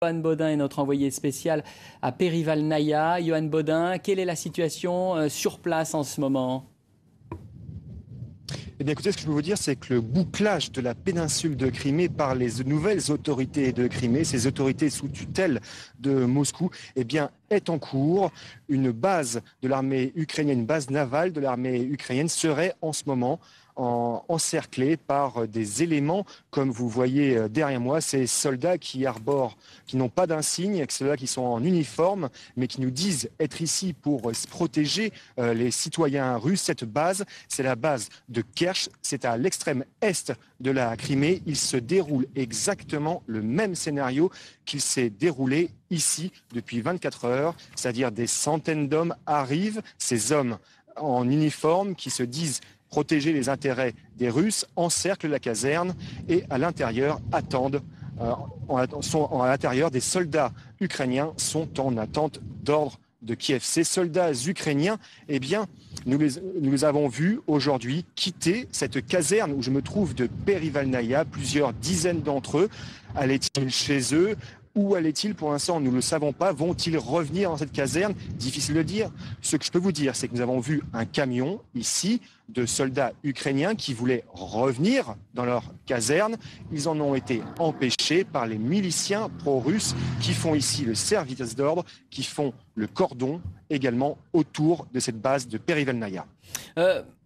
Johan Bodin est notre envoyé spécial à Perivalnaïa. Johan Bodin, quelle est la situation sur place en ce moment ? Eh bien écoutez, ce que je peux vous dire, c'est que le bouclage de la péninsule de Crimée par les nouvelles autorités de Crimée, ces autorités sous tutelle de Moscou, eh bien, est en cours. Une base de l'armée ukrainienne, une base navale de l'armée ukrainienne serait en ce moment encerclés par des éléments, comme vous voyez derrière moi, ces soldats qui arborent, qui n'ont pas d'insigne, ceux-là qui sont en uniforme, mais qui nous disent être ici pour protéger les citoyens russes. Cette base, c'est la base de Kerch, c'est à l'extrême est de la Crimée. Il se déroule exactement le même scénario qu'il s'est déroulé ici depuis 24 heures, c'est-à-dire des centaines d'hommes arrivent, ces hommes en uniforme qui se disent protéger les intérêts des Russes, encerclent la caserne et à l'intérieur attendent. À l'intérieur, des soldats ukrainiens sont en attente d'ordre de Kiev. Ces soldats ukrainiens, eh bien, nous les avons vus aujourd'hui quitter cette caserne où je me trouve de Perivalnaïa, plusieurs dizaines d'entre eux. Allaient-ils chez eux ? Où allaient-ils? Pour l'instant, nous ne le savons pas. Vont-ils revenir dans cette caserne? Difficile de dire. Ce que je peux vous dire, c'est que nous avons vu un camion ici de soldats ukrainiens qui voulaient revenir dans leur caserne. Ils en ont été empêchés par les miliciens pro-russes qui font ici le service d'ordre, qui font le cordon également autour de cette base de Perivalnaïa.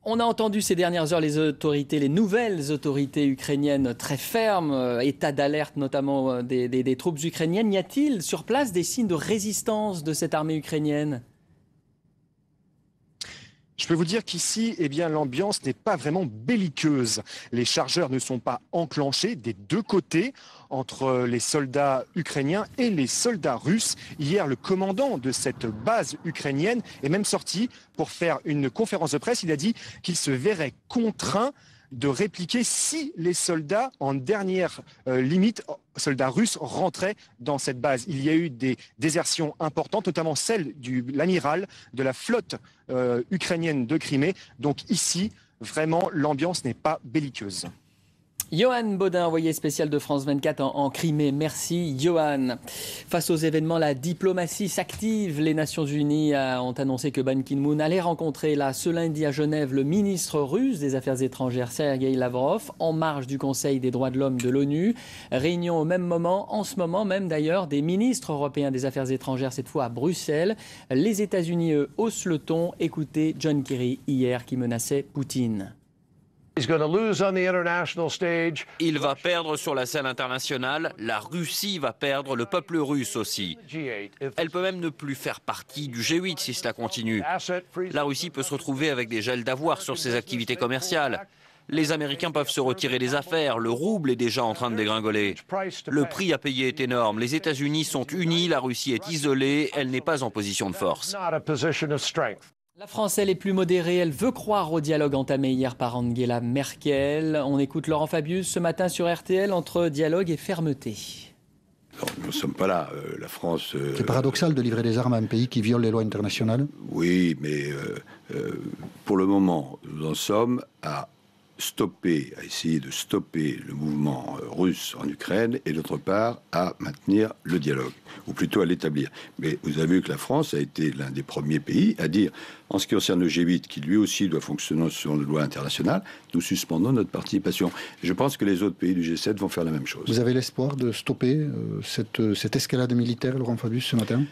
On a entendu ces dernières heures les nouvelles autorités ukrainiennes très fermes, état d'alerte notamment des troupes ukrainiennes. Y a-t-il sur place des signes de résistance de cette armée ukrainienne ? Je peux vous dire qu'ici, eh bien, l'ambiance n'est pas vraiment belliqueuse. Les chargeurs ne sont pas enclenchés des deux côtés entre les soldats ukrainiens et les soldats russes. Hier, le commandant de cette base ukrainienne est même sorti pour faire une conférence de presse. Il a dit qu'il se verrait contraint de répliquer si les soldats, en dernière limite, soldats russes, rentraient dans cette base. Il y a eu des désertions importantes, notamment celle de l'amiral de la flotte ukrainienne de Crimée. Donc ici, vraiment, l'ambiance n'est pas belliqueuse. Johan Bodin, envoyé spécial de France 24 en Crimée. Merci Johan. Face aux événements, la diplomatie s'active. Les Nations Unies ont annoncé que Ban Ki-moon allait rencontrer ce lundi à Genève le ministre russe des Affaires étrangères Sergueï Lavrov en marge du Conseil des droits de l'homme de l'ONU. Réunion au même moment, en ce moment même d'ailleurs, des ministres européens des Affaires étrangères, cette fois à Bruxelles. Les États-Unis, eux, haussent le ton. Écoutez John Kerry hier qui menaçait Poutine. Il va perdre sur la scène internationale, la Russie va perdre, le peuple russe aussi. Elle peut même ne plus faire partie du G8 si cela continue. La Russie peut se retrouver avec des gels d'avoirs sur ses activités commerciales. Les Américains peuvent se retirer des affaires, le rouble est déjà en train de dégringoler. Le prix à payer est énorme, les États-Unis sont unis, la Russie est isolée, elle n'est pas en position de force. La France, elle est plus modérée. Elle veut croire au dialogue entamé hier par Angela Merkel. On écoute Laurent Fabius ce matin sur RTL entre dialogue et fermeté. Non, nous ne sommes pas là. La France... C'est paradoxal de livrer des armes à un pays qui viole les lois internationales. Oui, mais pour le moment, nous en sommes à essayer de stopper le mouvement russe en Ukraine et d'autre part à maintenir le dialogue, ou plutôt à l'établir. Mais vous avez vu que la France a été l'un des premiers pays à dire, en ce qui concerne le G8, qui lui aussi doit fonctionner selon les lois internationales, nous suspendons notre participation. Et je pense que les autres pays du G7 vont faire la même chose. Vous avez l'espoir de stopper cette escalade militaire, Laurent Fabius, ce matin ?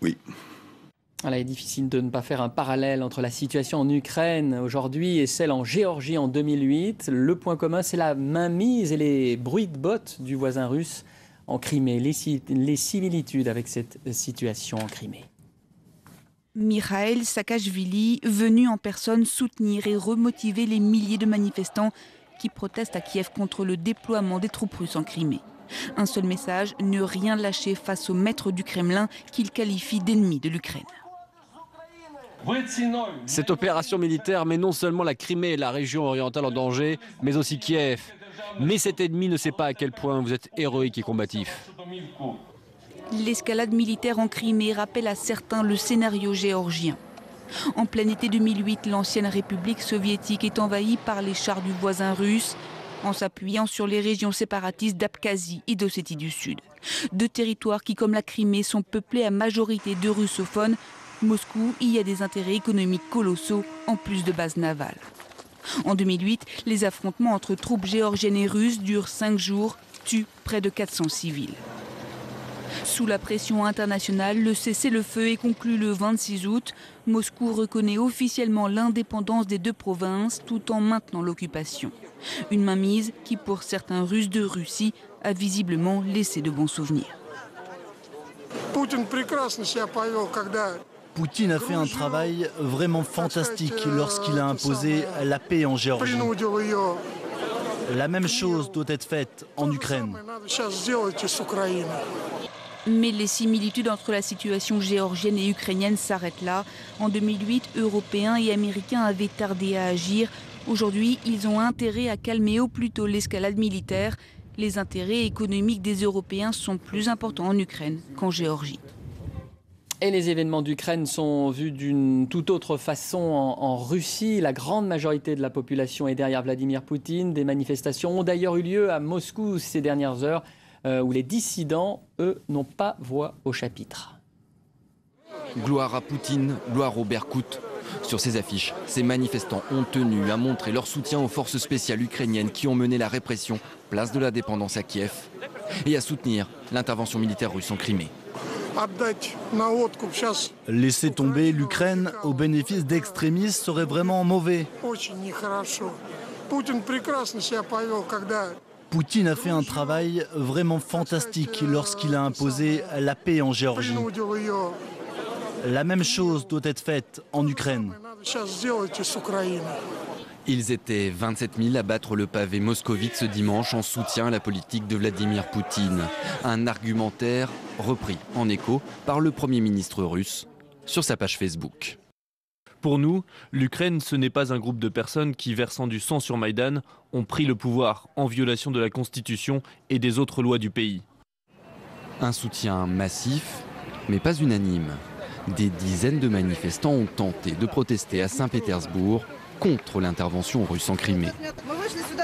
Oui. Voilà, il est difficile de ne pas faire un parallèle entre la situation en Ukraine aujourd'hui et celle en Géorgie en 2008. Le point commun, c'est la mainmise et les bruits de bottes du voisin russe en Crimée, les similitudes avec cette situation en Crimée. Mikhail Saakashvili, venu en personne soutenir et remotiver les milliers de manifestants qui protestent à Kiev contre le déploiement des troupes russes en Crimée. Un seul message, ne rien lâcher face au maître du Kremlin qu'il qualifie d'ennemi de l'Ukraine. Cette opération militaire met non seulement la Crimée et la région orientale en danger, mais aussi Kiev. Mais cet ennemi ne sait pas à quel point vous êtes héroïque et combatif. L'escalade militaire en Crimée rappelle à certains le scénario géorgien. En plein été 2008, l'ancienne République soviétique est envahie par les chars du voisin russe. en s'appuyant sur les régions séparatistes d'Abkhazie et d'Ossétie du Sud. 2 territoires qui, comme la Crimée, sont peuplés à majorité de russophones. Moscou y a des intérêts économiques colossaux, en plus de bases navales. En 2008, les affrontements entre troupes géorgiennes et russes durent 5 jours, tuent près de 400 civils. Sous la pression internationale, le cessez-le-feu est conclu le 26 août. Moscou reconnaît officiellement l'indépendance des 2 provinces tout en maintenant l'occupation. Une mainmise qui, pour certains Russes de Russie, a visiblement laissé de bons souvenirs. Poutine a fait un travail vraiment fantastique lorsqu'il a imposé la paix en Géorgie. La même chose doit être faite en Ukraine. Mais les similitudes entre la situation géorgienne et ukrainienne s'arrêtent là. En 2008, Européens et Américains avaient tardé à agir. Aujourd'hui, ils ont intérêt à calmer au plus tôt l'escalade militaire. Les intérêts économiques des Européens sont plus importants en Ukraine qu'en Géorgie. Et les événements d'Ukraine sont vus d'une toute autre façon en Russie. La grande majorité de la population est derrière Vladimir Poutine. Des manifestations ont d'ailleurs eu lieu à Moscou ces dernières heures, où les dissidents, eux, n'ont pas voix au chapitre. Gloire à Poutine, gloire au Berkout. Sur ces affiches, ces manifestants ont tenu à montrer leur soutien aux forces spéciales ukrainiennes qui ont mené la répression, place de la dépendance à Kiev, et à soutenir l'intervention militaire russe en Crimée. Laisser tomber l'Ukraine au bénéfice d'extrémistes serait vraiment mauvais. Poutine a fait un travail vraiment fantastique lorsqu'il a imposé la paix en Géorgie. La même chose doit être faite en Ukraine. Ils étaient 27 000 à battre le pavé moscovite ce dimanche en soutien à la politique de Vladimir Poutine. Un argumentaire repris en écho par le Premier ministre russe sur sa page Facebook. Pour nous, l'Ukraine, ce n'est pas un groupe de personnes qui, versant du sang sur Maïdan, ont pris le pouvoir en violation de la Constitution et des autres lois du pays. Un soutien massif, mais pas unanime. Des dizaines de manifestants ont tenté de protester à Saint-Pétersbourg contre l'intervention russe en Crimée.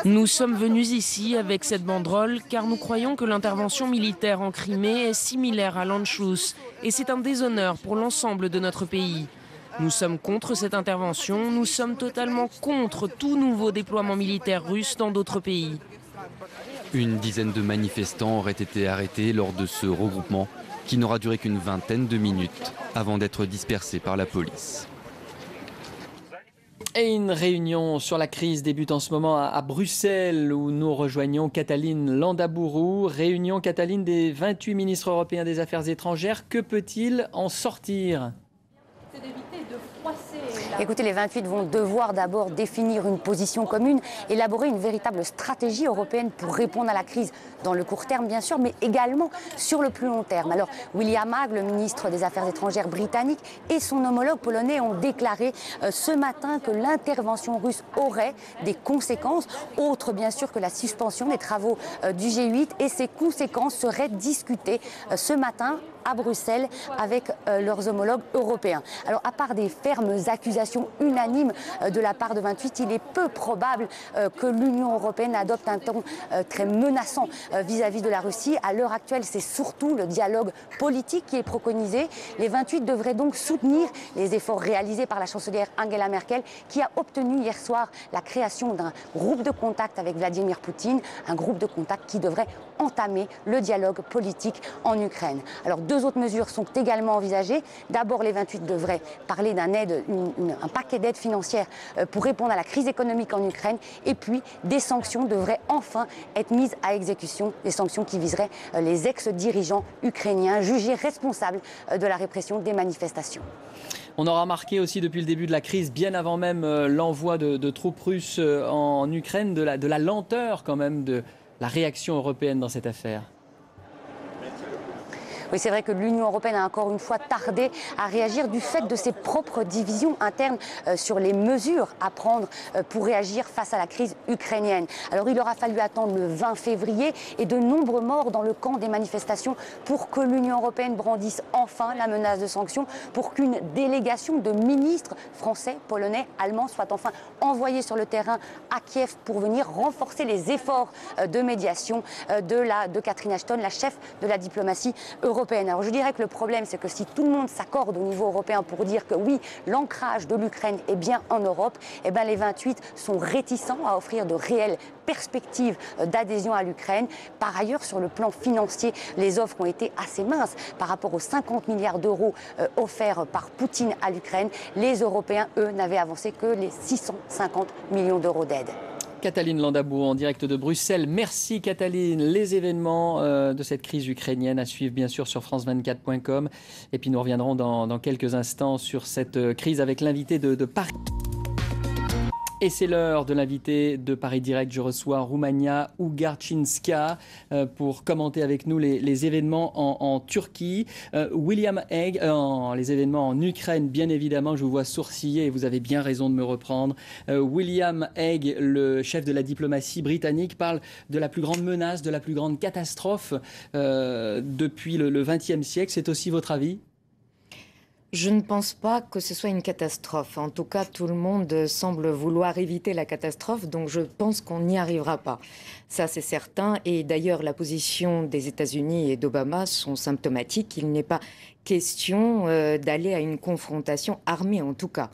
Nous sommes venus ici avec cette banderole car nous croyons que l'intervention militaire en Crimée est similaire à l'Anschluss et c'est un déshonneur pour l'ensemble de notre pays. Nous sommes contre cette intervention, nous sommes totalement contre tout nouveau déploiement militaire russe dans d'autres pays. Une dizaine de manifestants auraient été arrêtés lors de ce regroupement qui n'aura duré qu'une vingtaine de minutes avant d'être dispersés par la police. Et une réunion sur la crise débute en ce moment à Bruxelles où nous rejoignons Kataline Landabourou. Réunion, Kataline, des 28 ministres européens des Affaires étrangères. Que peut-il en sortir ? Écoutez, les 28 vont devoir d'abord définir une position commune, élaborer une véritable stratégie européenne pour répondre à la crise dans le court terme, bien sûr, mais également sur le plus long terme. Alors, William Hague, le ministre des Affaires étrangères britannique, et son homologue polonais ont déclaré ce matin que l'intervention russe aurait des conséquences, autres bien sûr que la suspension des travaux du G8, et ces conséquences seraient discutées ce matin à Bruxelles avec leurs homologues européens. Alors, à part des fermes accusations unanimes de la part de 28, il est peu probable que l'Union européenne adopte un ton très menaçant vis-à-vis de la Russie. À l'heure actuelle, c'est surtout le dialogue politique qui est préconisé. Les 28 devraient donc soutenir les efforts réalisés par la chancelière Angela Merkel, qui a obtenu hier soir la création d'un groupe de contact avec Vladimir Poutine, un groupe de contact qui devrait entamer le dialogue politique en Ukraine. Alors, 2 autres mesures sont également envisagées. D'abord, les 28 devraient parler d'un paquet d'aides financières pour répondre à la crise économique en Ukraine. Et puis, des sanctions devraient enfin être mises à exécution, des sanctions qui viseraient les ex-dirigeants ukrainiens jugés responsables de la répression des manifestations. On aura remarqué aussi depuis le début de la crise, bien avant même l'envoi de troupes russes en Ukraine, de la lenteur quand même de la réaction européenne dans cette affaire. Oui, c'est vrai que l'Union européenne a encore une fois tardé à réagir du fait de ses propres divisions internes sur les mesures à prendre pour réagir face à la crise ukrainienne. Alors il aura fallu attendre le 20 février et de nombreux morts dans le camp des manifestations pour que l'Union européenne brandisse enfin la menace de sanctions, pour qu'une délégation de ministres français, polonais, allemands soit enfin envoyée sur le terrain à Kiev pour venir renforcer les efforts de médiation de Catherine Ashton, la chef de la diplomatie européenne. Alors je dirais que le problème, c'est que si tout le monde s'accorde au niveau européen pour dire que oui, l'ancrage de l'Ukraine est bien en Europe, eh bien les 28 sont réticents à offrir de réelles perspectives d'adhésion à l'Ukraine. Par ailleurs, sur le plan financier, les offres ont été assez minces par rapport aux 50 milliards d'euros offerts par Poutine à l'Ukraine. Les Européens, eux, n'avaient avancé que les 650 millions d'euros d'aide. Cataline Landabou en direct de Bruxelles. Merci Cataline. Les événements de cette crise ukrainienne à suivre bien sûr sur france24.com. Et puis nous reviendrons dans quelques instants sur cette crise avec l'invité de Paris. Et c'est l'heure de l'invité de Paris Direct. Je reçois Roumania Ugarcinska pour commenter avec nous les événements en Turquie. William Hague, les événements en Ukraine, bien évidemment. Je vous vois sourciller et vous avez bien raison de me reprendre. William Hague, le chef de la diplomatie britannique, parle de la plus grande menace, de la plus grande catastrophe depuis le XXe siècle. C'est aussi votre avis ? Je ne pense pas que ce soit une catastrophe. En tout cas, tout le monde semble vouloir éviter la catastrophe, donc je pense qu'on n'y arrivera pas. Ça, c'est certain. Et d'ailleurs, la position des États-Unis et d'Obama sont symptomatiques. Il n'est pas question d'aller à une confrontation armée, en tout cas.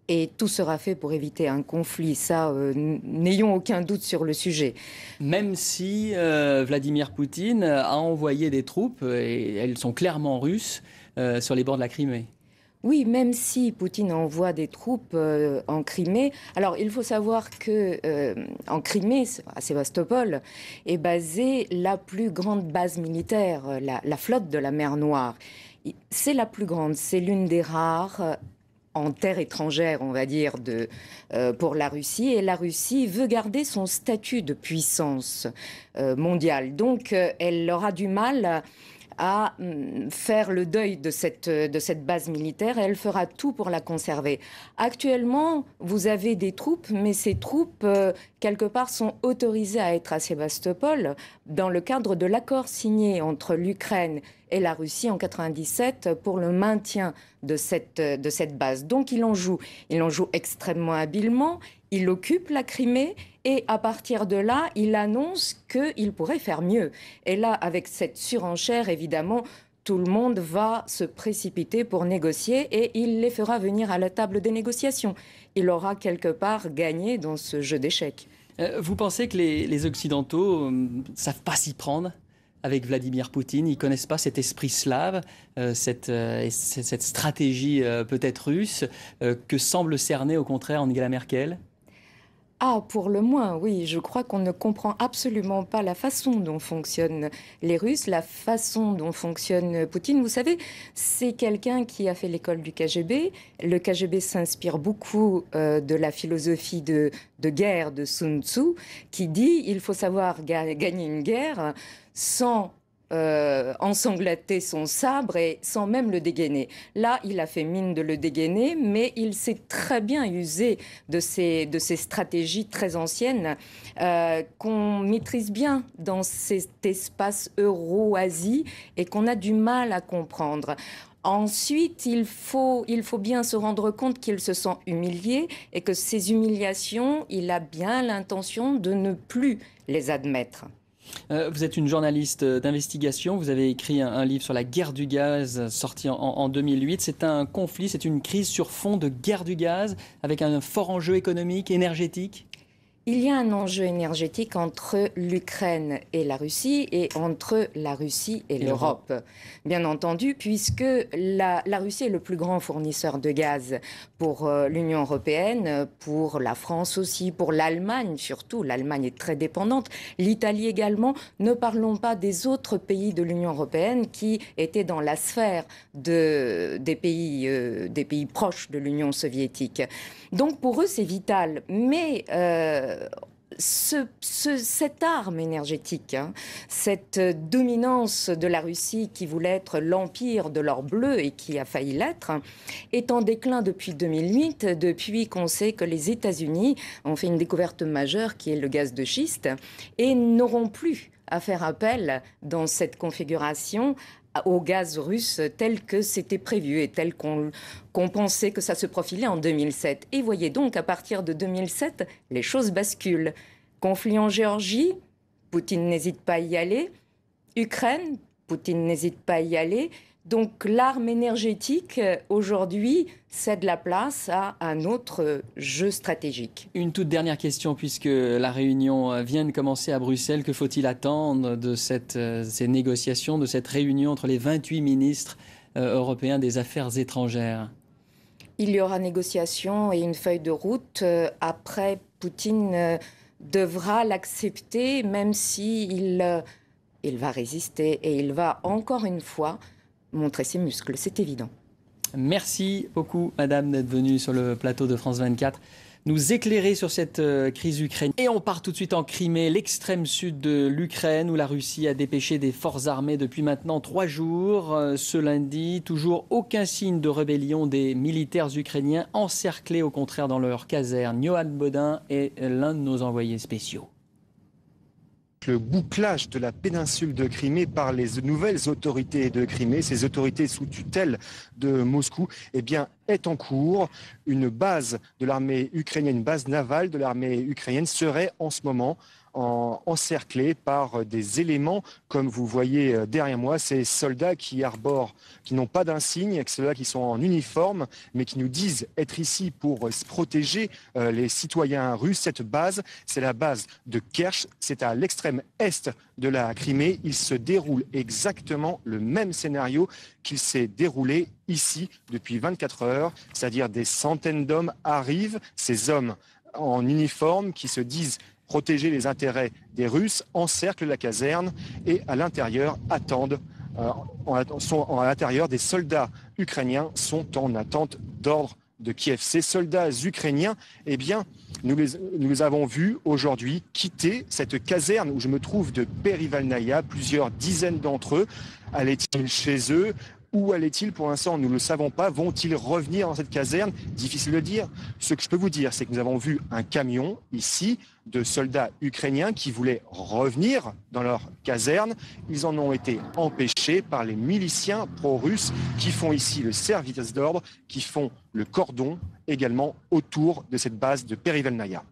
Et tout sera fait pour éviter un conflit. Ça, n'ayons aucun doute sur le sujet. Même si Vladimir Poutine a envoyé des troupes, et elles sont clairement russes, sur les bords de la Crimée. Oui, même si Poutine envoie des troupes en Crimée. Alors, il faut savoir que en Crimée, à Sébastopol, est basée la plus grande base militaire, la flotte de la mer Noire. C'est la plus grande, c'est l'une des rares en terre étrangère, on va dire, pour la Russie. Et la Russie veut garder son statut de puissance mondiale. Donc, elle aura du mal à faire le deuil de cette base militaire et elle fera tout pour la conserver. Actuellement, vous avez des troupes, mais ces troupes, quelque part, sont autorisées à être à Sébastopol dans le cadre de l'accord signé entre l'Ukraine et la Russie en 1997 pour le maintien de cette base. Donc il en joue extrêmement habilement, il occupe la Crimée et à partir de là, il annonce qu'il pourrait faire mieux. Et là, avec cette surenchère, évidemment, tout le monde va se précipiter pour négocier et il les fera venir à la table des négociations. Il aura quelque part gagné dans ce jeu d'échecs. Vous pensez que les Occidentaux ne savent pas s'y prendre avec Vladimir Poutine? Ils ne connaissent pas cet esprit slave, cette stratégie peut-être russe que semble cerner au contraire Angela Merkel? Ah, pour le moins, oui. Je crois qu'on ne comprend absolument pas la façon dont fonctionnent les Russes, la façon dont fonctionne Poutine. Vous savez, c'est quelqu'un qui a fait l'école du KGB. Le KGB s'inspire beaucoup de la philosophie de guerre de Sun Tzu, qui dit il faut savoir gagner une guerre sans ensanglanter son sabre et sans même le dégainer. Là, il a fait mine de le dégainer, mais il s'est très bien usé de ces stratégies très anciennes qu'on maîtrise bien dans cet espace Euro-Asie et qu'on a du mal à comprendre. Ensuite, il faut bien se rendre compte qu'il se sent humilié et que ces humiliations, il a bien l'intention de ne plus les admettre. Vous êtes une journaliste d'investigation, vous avez écrit un livre sur la guerre du gaz sorti en 2008. C'est un conflit, c'est une crise sur fond de guerre du gaz avec un fort enjeu économique, énergétique? Il y a un enjeu énergétique entre l'Ukraine et la Russie et entre la Russie et l'Europe. Bien entendu, puisque la Russie est le plus grand fournisseur de gaz pour l'Union européenne, pour la France aussi, pour l'Allemagne surtout. L'Allemagne est très dépendante. L'Italie également. Ne parlons pas des autres pays de l'Union européenne qui étaient dans la sphère des pays proches de l'Union soviétique. Donc pour eux, c'est vital. Mais cette arme énergétique, cette dominance de la Russie qui voulait être l'empire de l'or bleu et qui a failli l'être, est en déclin depuis 2008, depuis qu'on sait que les États-Unis ont fait une découverte majeure qui est le gaz de schiste et n'auront plus à faire appel dans cette configuration au gaz russe tel que c'était prévu et tel qu'on pensait que ça se profilait en 2007. Et voyez donc, à partir de 2007, les choses basculent. Conflit en Géorgie, Poutine n'hésite pas à y aller. Ukraine, Poutine n'hésite pas à y aller. Donc l'arme énergétique, aujourd'hui, cède la place à un autre jeu stratégique. Une toute dernière question, puisque la réunion vient de commencer à Bruxelles. Que faut-il attendre de ces négociations, de cette réunion entre les 28 ministres européens des Affaires étrangères? Il y aura négociation et une feuille de route. Après, Poutine devra l'accepter, même s'il va résister et il va encore une fois montrer ses muscles, c'est évident. Merci beaucoup, madame, d'être venue sur le plateau de France 24 nous éclairer sur cette crise ukrainienne. Et on part tout de suite en Crimée, l'extrême sud de l'Ukraine, où la Russie a dépêché des forces armées depuis maintenant 3 jours. Ce lundi, toujours aucun signe de rébellion des militaires ukrainiens encerclés au contraire dans leur caserne. Johan Baudin est l'un de nos envoyés spéciaux. Le bouclage de la péninsule de Crimée par les nouvelles autorités de Crimée, ces autorités sous tutelle de Moscou, eh bien, est en cours. Une base de l'armée ukrainienne, une base navale de l'armée ukrainienne serait en ce moment encerclés par des éléments, comme vous voyez derrière moi, ces soldats qui arborent, qui n'ont pas d'insigne, ceux-là qui sont en uniforme, mais qui nous disent être ici pour se protéger les citoyens russes. Cette base, c'est la base de Kerch, c'est à l'extrême est de la Crimée. Il se déroule exactement le même scénario qu'il s'est déroulé ici depuis 24 heures, c'est-à-dire des centaines d'hommes arrivent, ces hommes en uniforme qui se disent protéger les intérêts des Russes, encerclent la caserne et à l'intérieur attendent. À l'intérieur, des soldats ukrainiens sont en attente d'ordre de Kiev. Ces soldats ukrainiens, eh bien, nous les avons vus aujourd'hui quitter cette caserne où je me trouve de Perivalnaya, plusieurs dizaines d'entre eux. Allaient-ils chez eux? Où allaient-ils? Pour l'instant, nous ne le savons pas. Vont-ils revenir dans cette caserne? Difficile de dire. Ce que je peux vous dire, c'est que nous avons vu un camion ici de soldats ukrainiens qui voulaient revenir dans leur caserne. Ils en ont été empêchés par les miliciens pro-russes qui font ici le service d'ordre, qui font le cordon également autour de cette base de Perivalnaya.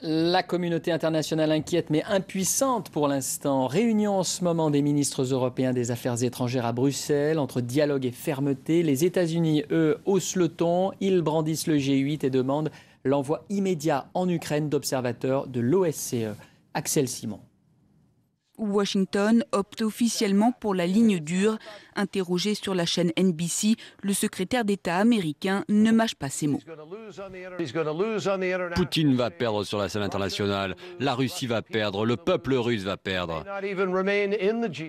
La communauté internationale inquiète mais impuissante pour l'instant. Réunion en ce moment des ministres européens des Affaires étrangères à Bruxelles. Entre dialogue et fermeté, les États-Unis, eux, haussent le ton. Ils brandissent le G8 et demandent l'envoi immédiat en Ukraine d'observateurs de l'OSCE. Axel Simon. Washington opte officiellement pour la ligne dure. Interrogé sur la chaîne NBC, le secrétaire d'État américain ne mâche pas ses mots. Poutine va perdre sur la scène internationale, la Russie va perdre, le peuple russe va perdre.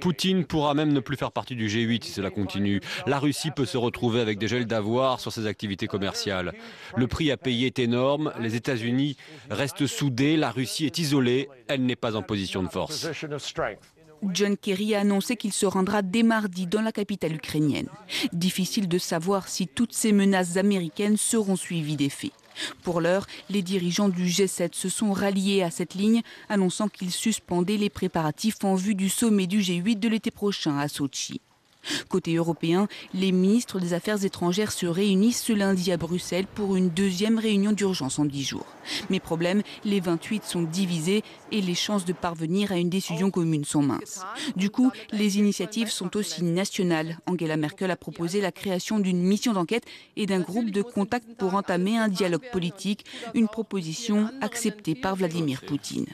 Poutine pourra même ne plus faire partie du G8 si cela continue. La Russie peut se retrouver avec des gels d'avoirs sur ses activités commerciales. Le prix à payer est énorme, les États-Unis restent soudés, la Russie est isolée, elle n'est pas en position de force. John Kerry a annoncé qu'il se rendra dès mardi dans la capitale ukrainienne. Difficile de savoir si toutes ces menaces américaines seront suivies des faits. Pour l'heure, les dirigeants du G7 se sont ralliés à cette ligne, annonçant qu'ils suspendaient les préparatifs en vue du sommet du G8 de l'été prochain à Sotchi. Côté européen, les ministres des Affaires étrangères se réunissent ce lundi à Bruxelles pour une deuxième réunion d'urgence en 10 jours. Mais problème, les 28 sont divisés et les chances de parvenir à une décision commune sont minces. Du coup, les initiatives sont aussi nationales. Angela Merkel a proposé la création d'une mission d'enquête et d'un groupe de contact pour entamer un dialogue politique, une proposition acceptée par Vladimir Poutine.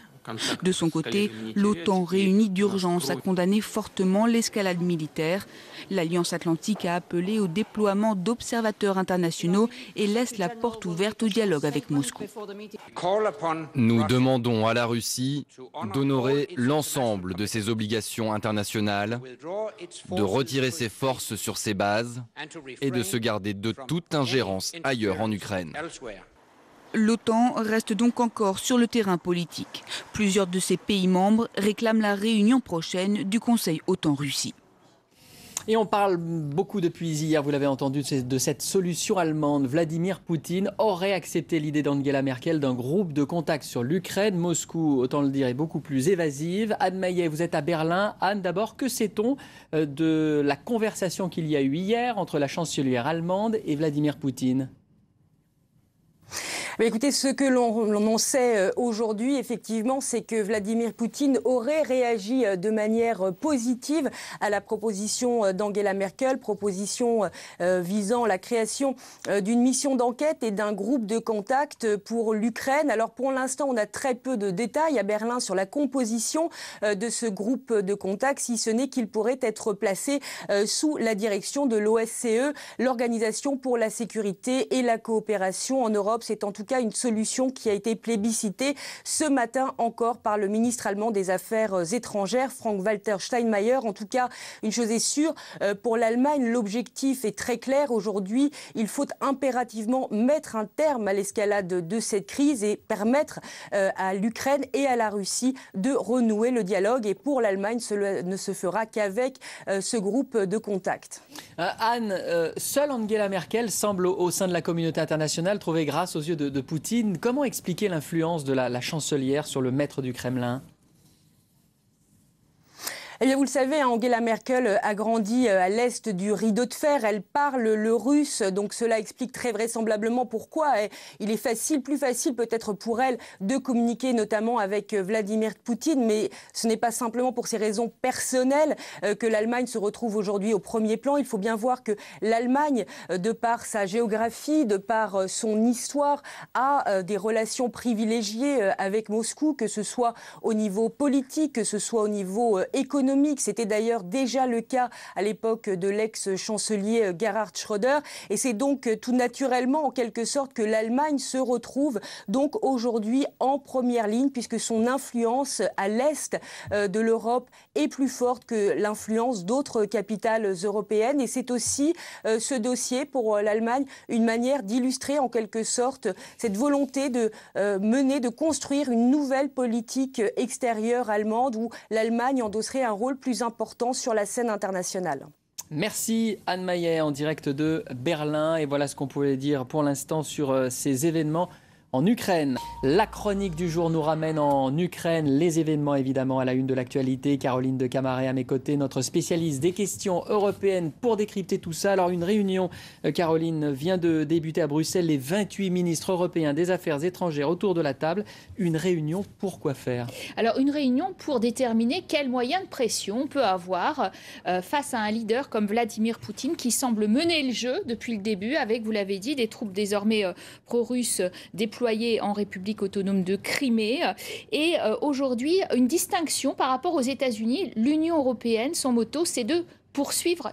De son côté, l'OTAN réunie d'urgence a condamné fortement l'escalade militaire. L'Alliance Atlantique a appelé au déploiement d'observateurs internationaux et laisse la porte ouverte au dialogue avec Moscou. Nous demandons à la Russie d'honorer l'ensemble de ses obligations internationales, de retirer ses forces sur ses bases et de se garder de toute ingérence ailleurs en Ukraine. L'OTAN reste donc encore sur le terrain politique. Plusieurs de ses pays membres réclament la réunion prochaine du Conseil OTAN-Russie. Et on parle beaucoup depuis hier, vous l'avez entendu, de cette solution allemande. Vladimir Poutine aurait accepté l'idée d'Angela Merkel d'un groupe de contact sur l'Ukraine. Moscou, autant le dire, est beaucoup plus évasive. Anne Maillet, vous êtes à Berlin. Anne, d'abord, que sait-on de la conversation qu'il y a eu hier entre la chancelière allemande et Vladimir Poutine ? Mais écoutez, ce que l'on sait aujourd'hui, effectivement, c'est que Vladimir Poutine aurait réagi de manière positive à la proposition d'Angela Merkel, proposition visant la création d'une mission d'enquête et d'un groupe de contact pour l'Ukraine. Alors pour l'instant, on a très peu de détails à Berlin sur la composition de ce groupe de contact, si ce n'est qu'il pourrait être placé sous la direction de l'OSCE, l'Organisation pour la sécurité et la coopération en Europe. C'est en tout cas une solution qui a été plébiscitée ce matin encore par le ministre allemand des Affaires étrangères, Frank-Walter Steinmeier. En tout cas, une chose est sûre, pour l'Allemagne, l'objectif est très clair. Aujourd'hui, il faut impérativement mettre un terme à l'escalade de cette crise et permettre à l'Ukraine et à la Russie de renouer le dialogue. Et pour l'Allemagne, cela ne se fera qu'avec ce groupe de contact. Anne, seule Angela Merkel semble au sein de la communauté internationale trouver grâce aux yeux de Poutine. Comment expliquer l'influence de la chancelière sur le maître du Kremlin ? Eh bien, vous le savez, Angela Merkel a grandi à l'est du rideau de fer. Elle parle le russe, donc cela explique très vraisemblablement pourquoi il est plus facile peut-être pour elle de communiquer notamment avec Vladimir Poutine. Mais ce n'est pas simplement pour ces raisons personnelles que l'Allemagne se retrouve aujourd'hui au premier plan. Il faut bien voir que l'Allemagne, de par sa géographie, de par son histoire, a des relations privilégiées avec Moscou, que ce soit au niveau politique, que ce soit au niveau économique. C'était d'ailleurs déjà le cas à l'époque de l'ex-chancelier Gerhard Schröder. Et c'est donc tout naturellement, en quelque sorte, que l'Allemagne se retrouve donc aujourd'hui en première ligne, puisque son influence à l'est de l'Europe est plus forte que l'influence d'autres capitales européennes. Et c'est aussi ce dossier pour l'Allemagne une manière d'illustrer en quelque sorte cette volonté de mener, de construire une nouvelle politique extérieure allemande où l'Allemagne endosserait un rôle plus important sur la scène internationale. Merci Anne Maillet en direct de Berlin. Et voilà ce qu'on pouvait dire pour l'instant sur ces événements en Ukraine. La chronique du jour nous ramène en Ukraine. Les événements évidemment à la une de l'actualité. Caroline de Camaret à mes côtés, notre spécialiste des questions européennes pour décrypter tout ça. Alors une réunion, Caroline, vient de débuter à Bruxelles. Les 28 ministres européens des affaires étrangères autour de la table. Une réunion pour quoi faire ? Alors une réunion pour déterminer quels moyens de pression on peut avoir face à un leader comme Vladimir Poutine qui semble mener le jeu depuis le début avec, vous l'avez dit, des troupes désormais pro-russes déployées en République autonome de Crimée. Et aujourd'hui, une distinction par rapport aux États-Unis. L'Union européenne, son motto, c'est de poursuivre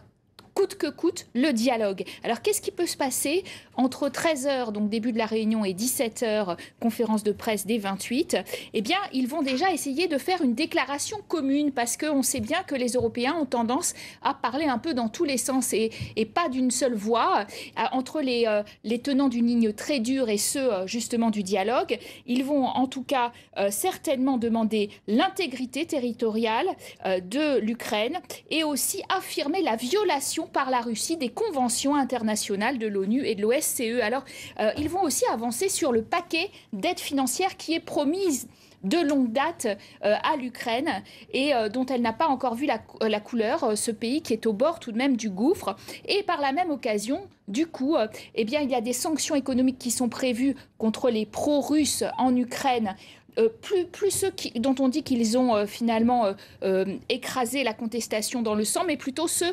coûte que coûte le dialogue. Alors qu'est-ce qui peut se passer entre 13h, donc début de la réunion, et 17h, conférence de presse des 28 ? Eh bien, ils vont déjà essayer de faire une déclaration commune parce qu'on sait bien que les Européens ont tendance à parler un peu dans tous les sens et pas d'une seule voix. Entre les tenants d'une ligne très dure et ceux justement du dialogue, ils vont en tout cas certainement demander l'intégrité territoriale de l'Ukraine et aussi affirmer la violation par la Russie des conventions internationales de l'ONU et de l'OSCE. Alors, ils vont aussi avancer sur le paquet d'aide financière qui est promise de longue date à l'Ukraine et dont elle n'a pas encore vu la couleur, ce pays qui est au bord tout de même du gouffre. Et par la même occasion, du coup, eh bien, il y a des sanctions économiques qui sont prévues contre les pro-russes en Ukraine. Plus ceux dont on dit qu'ils ont finalement écrasé la contestation dans le sang, mais plutôt ceux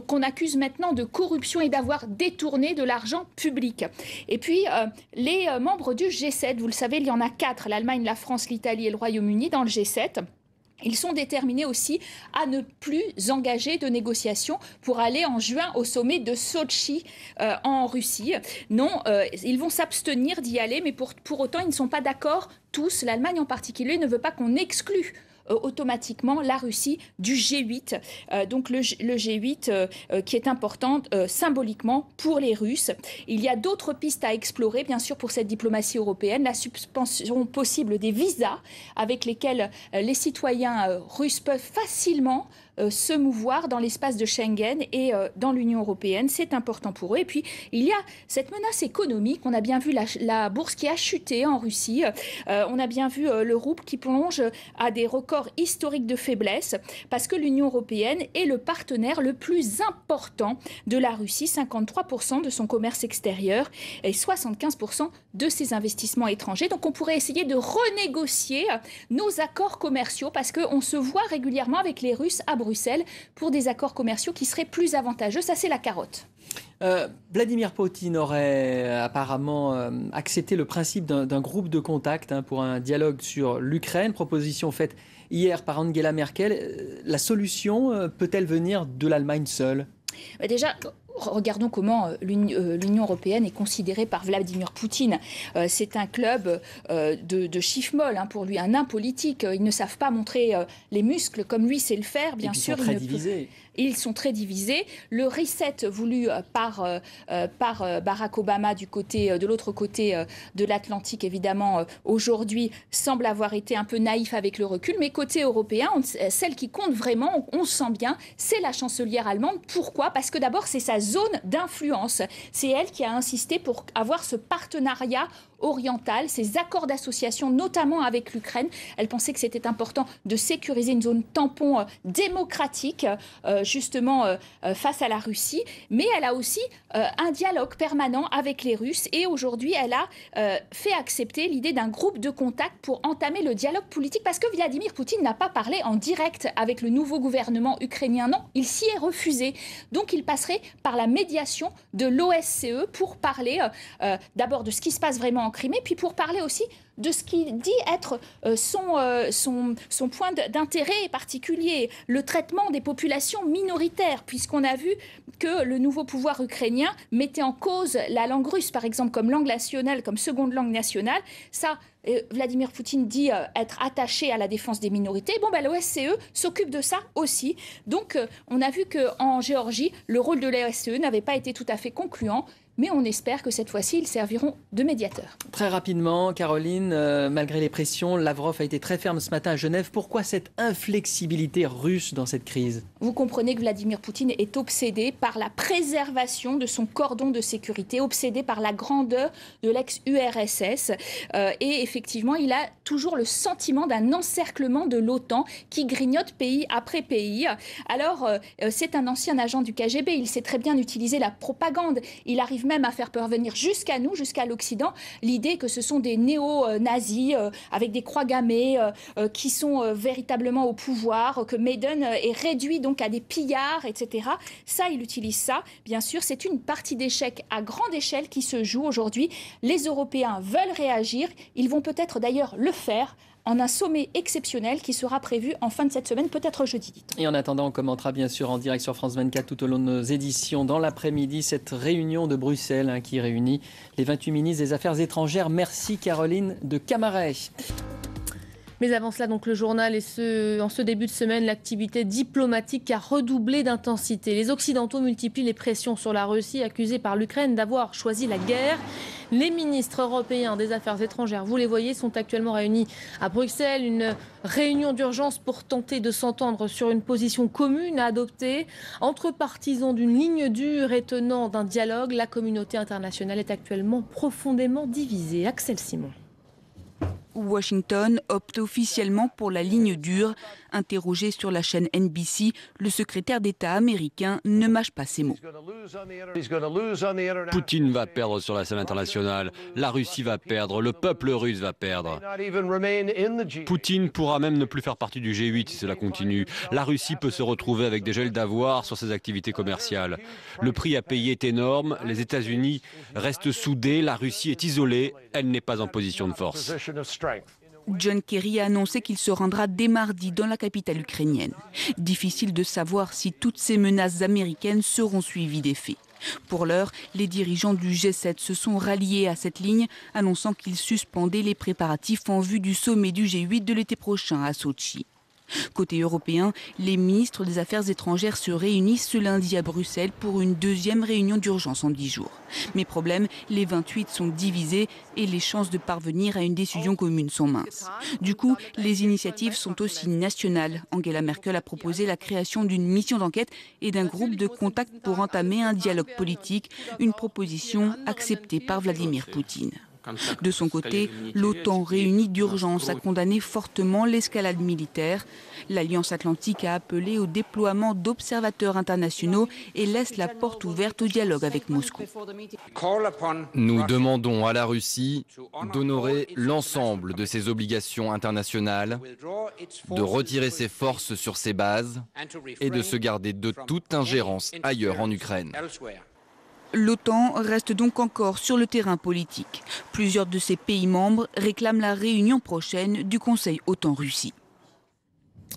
qu'on accuse maintenant de corruption et d'avoir détourné de l'argent public. Et puis, les membres du G7, vous le savez, il y en a 4, l'Allemagne, la France, l'Italie et le Royaume-Uni dans le G7. Ils sont déterminés aussi à ne plus engager de négociations pour aller en juin au sommet de Sotchi en Russie. Non, ils vont s'abstenir d'y aller, mais pour autant, ils ne sont pas d'accord tous. L'Allemagne en particulier ne veut pas qu'on exclue automatiquement la Russie du G8. Donc le G8 qui est important symboliquement pour les Russes. Il y a d'autres pistes à explorer, bien sûr, pour cette diplomatie européenne. La suspension possible des visas avec lesquels les citoyens russes peuvent facilement se mouvoir dans l'espace de Schengen et dans l'Union européenne. C'est important pour eux. Et puis, il y a cette menace économique. On a bien vu la bourse qui a chuté en Russie. On a bien vu le rouble qui plonge à des records historiques de faiblesse parce que l'Union européenne est le partenaire le plus important de la Russie. 53% de son commerce extérieur et 75% de ses investissements étrangers. Donc, on pourrait essayer de renégocier nos accords commerciaux parce qu'on se voit régulièrement avec les Russes à Bruxelles pour des accords commerciaux qui seraient plus avantageux. Ça, c'est la carotte. Vladimir Poutine aurait apparemment accepté le principe d'un groupe de contact pour un dialogue sur l'Ukraine, proposition faite hier par Angela Merkel. La solution peut-elle venir de l'Allemagne seule ? Déjà, regardons comment l'Union européenne est considérée par Vladimir Poutine. C'est un club de chiffres molles pour lui, un nain politique. Ils ne savent pas montrer les muscles comme lui sait le faire. Bien sûr, ils sont très divisés. Ils sont très divisés. Le reset voulu par Barack Obama de l'autre côté de l'Atlantique, évidemment, aujourd'hui, semble avoir été un peu naïf avec le recul. Mais côté européen, celle qui compte vraiment, on sent bien, c'est la chancelière allemande. Pourquoi ? Parce que d'abord, c'est sa zone d'influence. C'est elle qui a insisté pour avoir ce partenariat orientale, ces accords d'association, notamment avec l'Ukraine. Elle pensait que c'était important de sécuriser une zone tampon démocratique, justement face à la Russie. Mais elle a aussi un dialogue permanent avec les Russes. Et aujourd'hui, elle a fait accepter l'idée d'un groupe de contact pour entamer le dialogue politique. Parce que Vladimir Poutine n'a pas parlé en direct avec le nouveau gouvernement ukrainien. Non, il s'y est refusé. Donc, il passerait par la médiation de l'OSCE pour parler d'abord de ce qui se passe vraiment en Crimée, puis pour parler aussi de ce qu'il dit être son point d'intérêt particulier, le traitement des populations minoritaires, puisqu'on a vu que le nouveau pouvoir ukrainien mettait en cause la langue russe, par exemple, comme langue nationale, comme seconde langue nationale. Ça, Vladimir Poutine dit être attaché à la défense des minorités. L'OSCE s'occupe de ça aussi. Donc, on a vu qu'en Géorgie, le rôle de l'OSCE n'avait pas été tout à fait concluant. Mais on espère que cette fois-ci, ils serviront de médiateurs. Très rapidement, Caroline, malgré les pressions, Lavrov a été très ferme ce matin à Genève. Pourquoi cette inflexibilité russe dans cette crise ? Vous comprenez que Vladimir Poutine est obsédé par la préservation de son cordon de sécurité, obsédé par la grandeur de l'ex-URSS. Et effectivement, il a toujours le sentiment d'un encerclement de l'OTAN qui grignote pays après pays. Alors, c'est un ancien agent du KGB. Il sait très bien utiliser la propagande. Il arrive même à faire parvenir jusqu'à nous, jusqu'à l'Occident, l'idée que ce sont des néo-nazis avec des croix gammées qui sont véritablement au pouvoir, que Maïdan est réduit donc à des pillards, etc. Ça, il utilise ça. Bien sûr, c'est une partie d'échecs à grande échelle qui se joue aujourd'hui. Les Européens veulent réagir. Ils vont peut-être d'ailleurs le faire en un sommet exceptionnel qui sera prévu en fin de cette semaine, peut-être jeudi. Et en attendant, on commentera bien sûr en direct sur France 24 tout au long de nos éditions dans l'après-midi cette réunion de Bruxelles qui réunit les 28 ministres des Affaires étrangères. Merci Caroline de Camaret. Mais avant cela, donc le journal et en ce début de semaine, l'activité diplomatique a redoublé d'intensité. Les Occidentaux multiplient les pressions sur la Russie, accusée par l'Ukraine d'avoir choisi la guerre. Les ministres européens des Affaires étrangères, vous les voyez, sont actuellement réunis à Bruxelles. Une réunion d'urgence pour tenter de s'entendre sur une position commune à adopter. Entre partisans d'une ligne dure et tenants d'un dialogue, la communauté internationale est actuellement profondément divisée. Axel Simon. Washington opte officiellement pour la ligne dure. Interrogé sur la chaîne NBC, le secrétaire d'État américain ne mâche pas ses mots. Poutine va perdre sur la scène internationale, la Russie va perdre, le peuple russe va perdre. Poutine pourra même ne plus faire partie du G8 si cela continue. La Russie peut se retrouver avec des gels d'avoirs sur ses activités commerciales. Le prix à payer est énorme, les États-Unis restent soudés, la Russie est isolée, elle n'est pas en position de force. John Kerry a annoncé qu'il se rendra dès mardi dans la capitale ukrainienne. Difficile de savoir si toutes ces menaces américaines seront suivies des faits. Pour l'heure, les dirigeants du G7 se sont ralliés à cette ligne, annonçant qu'ils suspendaient les préparatifs en vue du sommet du G8 de l'été prochain à Sotchi. Côté européen, les ministres des Affaires étrangères se réunissent ce lundi à Bruxelles pour une deuxième réunion d'urgence en 10 jours. Mais problème, les 28 sont divisés et les chances de parvenir à une décision commune sont minces. Du coup, les initiatives sont aussi nationales. Angela Merkel a proposé la création d'une mission d'enquête et d'un groupe de contact pour entamer un dialogue politique, une proposition acceptée par Vladimir Poutine. De son côté, l'OTAN réunie d'urgence a condamné fortement l'escalade militaire. L'Alliance atlantique a appelé au déploiement d'observateurs internationaux et laisse la porte ouverte au dialogue avec Moscou. Nous demandons à la Russie d'honorer l'ensemble de ses obligations internationales, de retirer ses forces sur ses bases et de se garder de toute ingérence ailleurs en Ukraine. L'OTAN reste donc encore sur le terrain politique. Plusieurs de ses pays membres réclament la réunion prochaine du Conseil OTAN-Russie.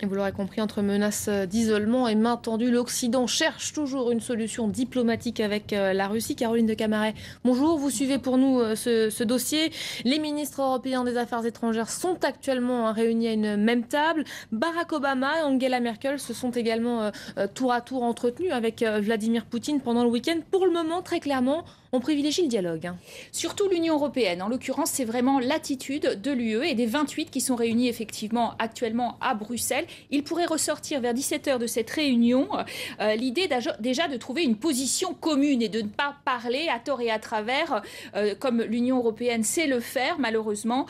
Et vous l'aurez compris, entre menaces d'isolement et main tendue, l'Occident cherche toujours une solution diplomatique avec la Russie. Caroline de Camaret, bonjour, vous suivez pour nous ce dossier. Les ministres européens des Affaires étrangères sont actuellement réunis à une même table. Barack Obama et Angela Merkel se sont également tour à tour entretenus avec Vladimir Poutine pendant le week-end. Pour le moment, très clairement, on privilégie le dialogue. Surtout l'Union européenne. En l'occurrence, c'est vraiment l'attitude de l'UE et des 28 qui sont réunis effectivement actuellement à Bruxelles. Il pourrait ressortir vers 17h de cette réunion l'idée déjà de trouver une position commune et de ne pas parler à tort et à travers, comme l'Union européenne sait le faire malheureusement,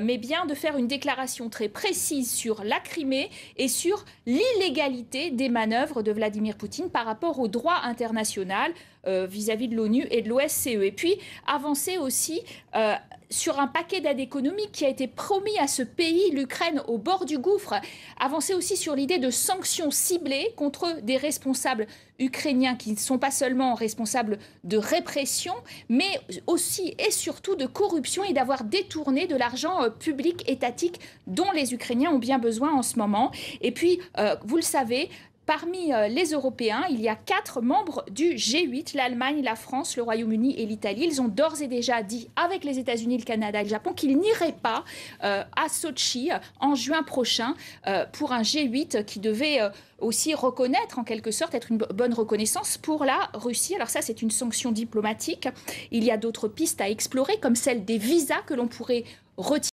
mais bien de faire une déclaration très précise sur la Crimée et sur l'illégalité des manœuvres de Vladimir Poutine par rapport au droit international vis-à-vis de l'ONU et de l'OSCE. Et puis avancer aussi sur un paquet d'aide économique qui a été promis à ce pays, l'Ukraine, au bord du gouffre. Avancer aussi sur l'idée de sanctions ciblées contre des responsables ukrainiens qui ne sont pas seulement responsables de répression, mais aussi et surtout de corruption et d'avoir détourné de l'argent public étatique dont les Ukrainiens ont bien besoin en ce moment. Et puis, vous le savez, parmi les Européens, il y a 4 membres du G8, l'Allemagne, la France, le Royaume-Uni et l'Italie. Ils ont d'ores et déjà dit, avec les États-Unis, le Canada et le Japon, qu'ils n'iraient pas à Sochi en juin prochain pour un G8 qui devait aussi reconnaître, en quelque sorte, être une bonne reconnaissance pour la Russie. Alors ça, c'est une sanction diplomatique. Il y a d'autres pistes à explorer, comme celle des visas que l'on pourrait retirer